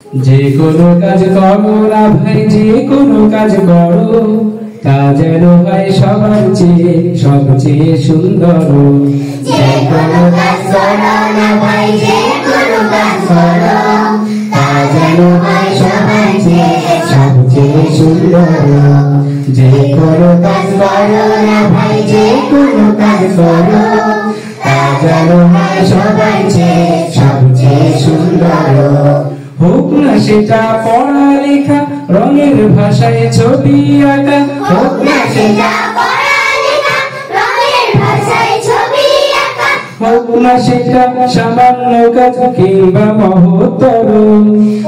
যে কোনো কাজ করো না ভাই, যে কোনো কাজ করো তা যেন হয় সবার চেয়ে সবচেয়ে সুন্দর। যে কোনো কাজ করো না ভাই, যে কোনো কাজ করো তা যেন হয় সবার চেয়ে সবচেয়ে সুন্দর। যে কোনো কাজ করো না ভাই, যে কোনো কাজ করো তা যেন হয় সবার চেয়ে সবচেয়ে সুন্দর। হোক না সেটা পড়ালেখা, রঙের ভাষায় ছবি আঁকা, হোক না সেটা পড়ালেখা, রঙের ভাষায় ছবি আঁকা, হোক না সেটা সামান্য কাজ কিংবা মহত্তর,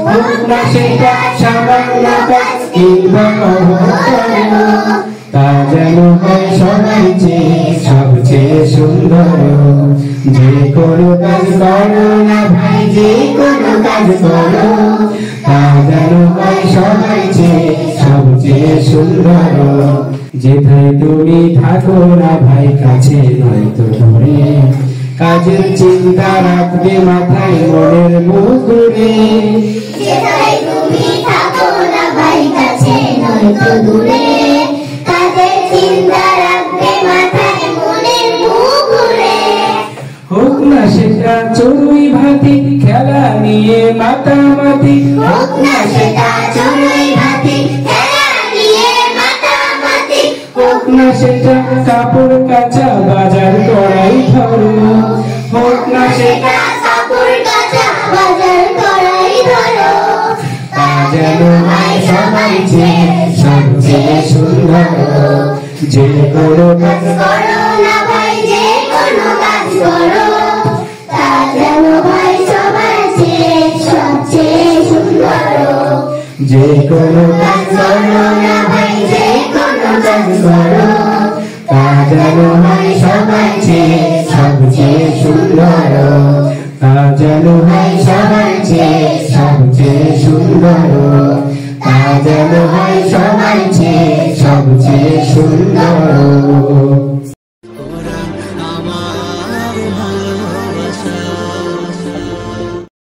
হোক না সেটা সামান্য কাজ কিংবা মহত্তর, তা যেন হয় সবার চেয়ে সবচেয়ে সুন্দর। যে কোনো কাজ করো না ভাই, যে কোনো কাজ করো তা যেন হয় সবার চেয়ে সবচেয়ে সুন্দর। যেথায় তুমি থাকো না ভাই, কাছে নয়তো দূরে, কাজের চিন্তা রাখবে মাথায় মনের মুকুরে। যেথায় তুমি থাকো না ভাই, কাছে নয়তো দূরে, কাজের চিন্তা রাখবে মাথায় মনের মুকুরে। হোক না সেটা চড়ুই ভাতি, খেলা নিয়ে মাতামাতি, হোক না সেটা চড়ুই ভাতি, খেলা নিয়ে মাতামাতি, হোক না সেটা কাপড় কাচা বাজার করাই ধরো, হোক না সেটা কাপড় কাচা বাজার করাই ধরো, তা যেন হয় সবার চেয়ে সবচেয়ে সুন্দর। যে কোনো কাজ করো না ভাই, যে কোনো কাজ করো তা যেন হয় সবার চেয়ে সবচেয়ে সুন্দর। যে কোনো কাজ করো না ভাই, যে কোনো কাজ করো তা যেন হয় সবার চেয়ে সবচেয়ে সুন্দর। তা যেন হয় সবার চেয়ে সবচেয়ে সুন্দর। তা যেন হয় সবার চেয়ে সবচেয়ে সুন্দর।